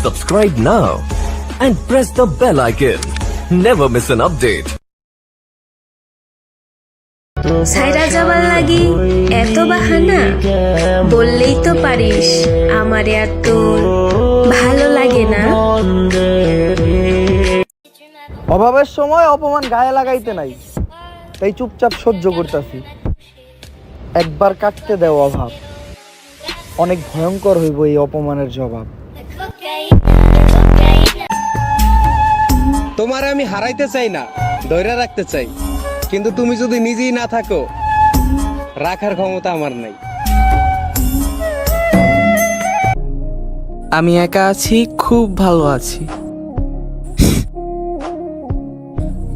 Subscribe now and press the bell icon. Never miss an update. ছাইরা যাবার লাগি এত বাহানা, বললেই তো পারিস আমার আর তোর ভালো লাগে না। অভাবের সময় অপমান গায়ে লাগাইতে নাই, তাই চুপচাপ সহ্য করতেছি। একবার কাটতে দেও অভাব, অনেক ভয়ঙ্কর হইব এই অপমানের জবাব। তোমার আমি হারাইতে চাই না, ধরে রাখতে চাই, কিন্তু তুমি যদি নিজেই না থাকো, রাখার ক্ষমতা আমার নাই। আমি একা আছি, খুব ভালো আছি।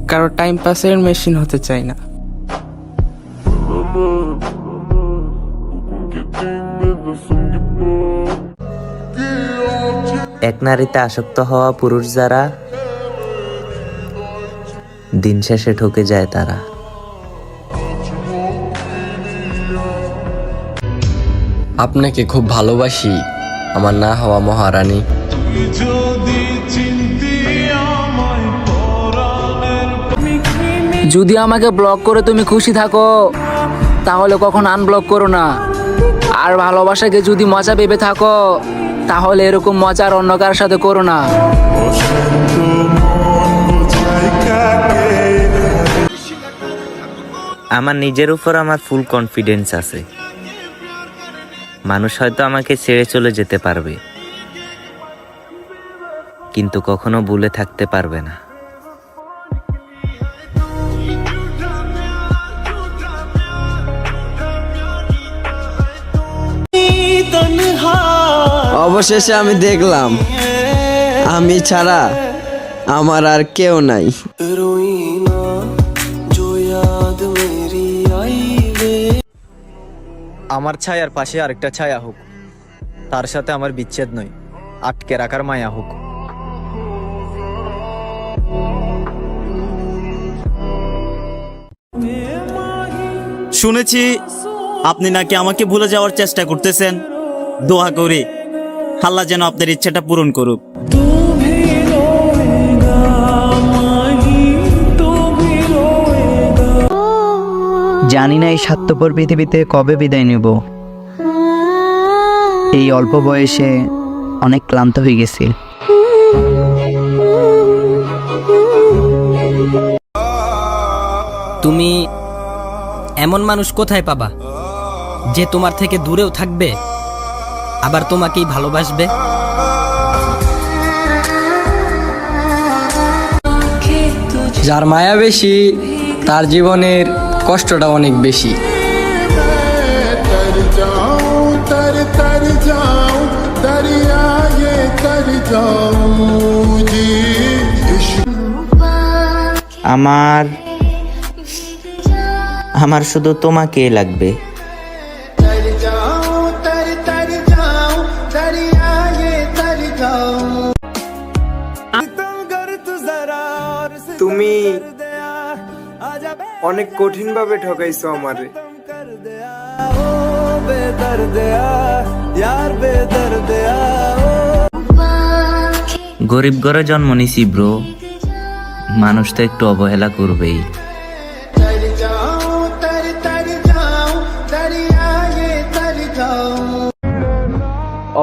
কারো টাইম পাসের মেশিন হতে চাই না। এক নারীতে আসক্ত হওয়া পুরুষ যারা, দিন শেষে ঠকে যায় তারা। আপনাকে খুব ভালোবাসি আমার না হওয়া মহারানী। যদি আমাকে ব্লক করে তুমি খুশি থাকো, তাহলে কখন আনব্লক করো না। আর ভালোবাসাকে যদি মজা ভেবে থাকো, তাহলে এরকম মজা আর অন্য কারোর সাথে করো না। আমার নিজের উপর আমার ফুল কনফিডেন্স আছে। মানুষ হয়তো আমাকে ছেড়ে চলে যেতে পারবে, কিন্তু কখনো ভুলে থাকতে পারবে না। অবশেষে আমি দেখলাম, আমি ছাড়া আমার আর কেউ নাই। আমার ছায়ার পাশে আরেকটা ছায়া হোক, তার সাথে আমার বিচ্ছেদ নয়, আটকে রাখার মায়া হোক। শুনেছি আপনি নাকি আমাকে ভুলে যাওয়ার চেষ্টা করতেছেন। দোয়া করি আল্লাহ যেন আপনার ইচ্ছাটা পূরণ করুক। জানি না এই স্বার্থপর পৃথিবীতে কবে বিদায় নেব। এই অল্প বয়সে অনেক ক্লান্ত হয়ে গেছি। তুমি এমন মানুষ কোথায় পাবা যে তোমার থেকে দূরেও থাকবে, আবার তোমাকেই ভালোবাসবে? যার মায়া বেশি, তার জীবনের কষ্টটা অনেক বেশি। আমার শুধু তোমাকে লাগবে। তুমি অনেক কঠিন ভাবে ঠকাইছো আমারে। গরিব ঘরে জন্ম নিছি ব্রো, মানুষ তো একটু অবহেলা করবেই।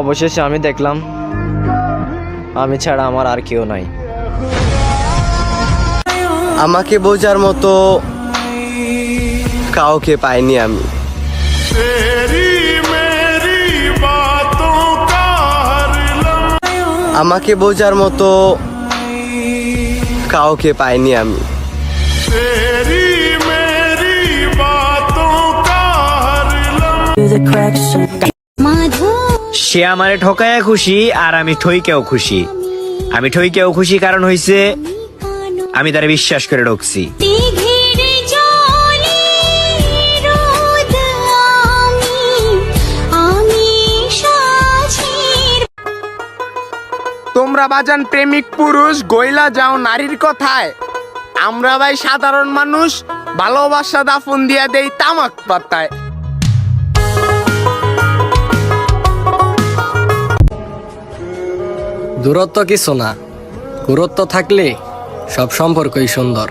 অবশেষে আমি দেখলাম, আমি ছাড়া আমার আর কেউ নাই। আমাকে বোঝার মতো কাউকে পাইনি আমি। আমাকে বোঝার মতো কাউকে পাইনি আমি। সে আমারে ঠকায় খুশি, আর আমি ঠইকেও খুশি। আমি ঠইকেও খুশি কারণ হইছে আমি তারে বিশ্বাস করে ঢুকছি। তোমরা বাজান প্রেমিক পুরুষ গইলা যাও নারীর কথায়, আমরা ভাই সাধারণ মানুষ ভালোবাসা দাফন দিয়া দেই তামাক পাতায়। দূরত্ব কিছু না, গুরুত্ব থাকলে সব সম্পর্কই সুন্দর।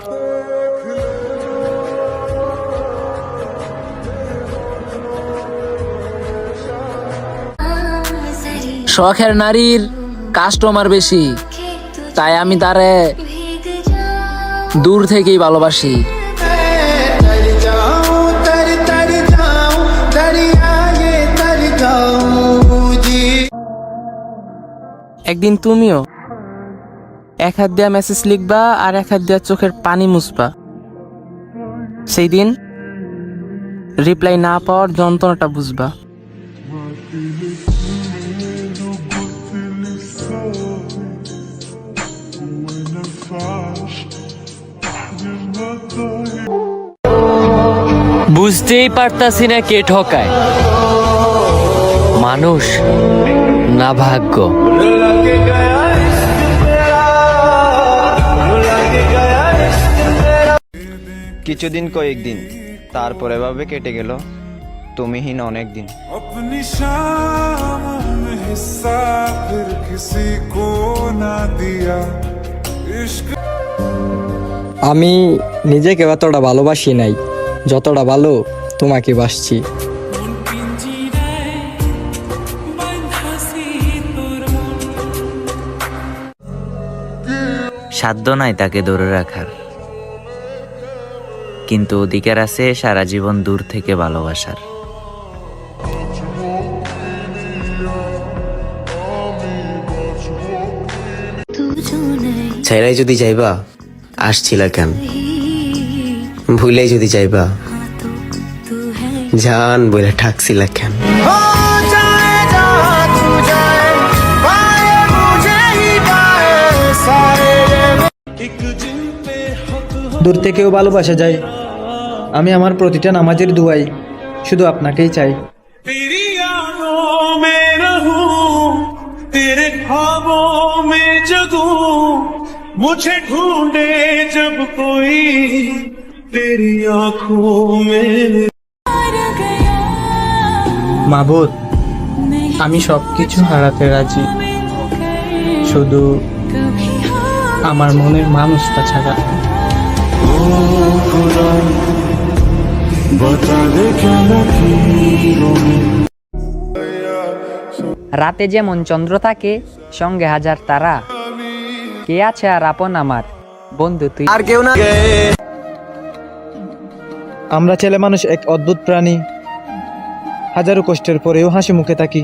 শখের নারীর কাস্টমার বেশি, তাই আমি তারে দূর থেকেই ভালোবাসি। একদিন তুমিও এক হাত দিয়া মেসেজ লিখবা আর এক হাত দিয়া চোখের পানি মুছবা। সেই দিন রিপ্লাই না পাওয়ার যন্ত্রণাটা বুঝবা। বুঝতেই পারতাছি না কে ঠকায়, মানুষ না ভাগ্য। কিছুদিন কয়েকদিন, তারপর এভাবে কেটে গেল তুমিহীন অনেক দিন। আমি নিজেকে অতটা ভালোবাসি নাই যতটা ভালো তোমাকে বাসছি। সাধ্য নাই তাকে ধরে রাখার, কিন্তু অধিকার আছে সারা জীবন দূর থেকে ভালোবাসার। ছেড়াই যদি যাইবা আসছিলা কেন, ভুলে যদি যাইবা জান বলে ঠাকছিলা কেন। দূর থেকেও ভালোবাসা যায়। আমি আমার প্রতিটা নামাজের দুয়াই শুধু আপনাকেই চাই। मुझे ढूंढे जब कोई तेरी आंखों में। মাবুদ, আমি সবকিছু হারাতে রাজি, শুধু আমার মনের মানুষটা ছাড়া। রাতে যেমন চন্দ্র থাকে সঙ্গে হাজার তারা, কে আছে আর আপন আমার বন্ধু তুই আর কেউ না। আমরা ছেলে মানুষ এক অদ্ভুত প্রাণী, হাজারো কষ্টের পরেও হাসি মুখে থাকি।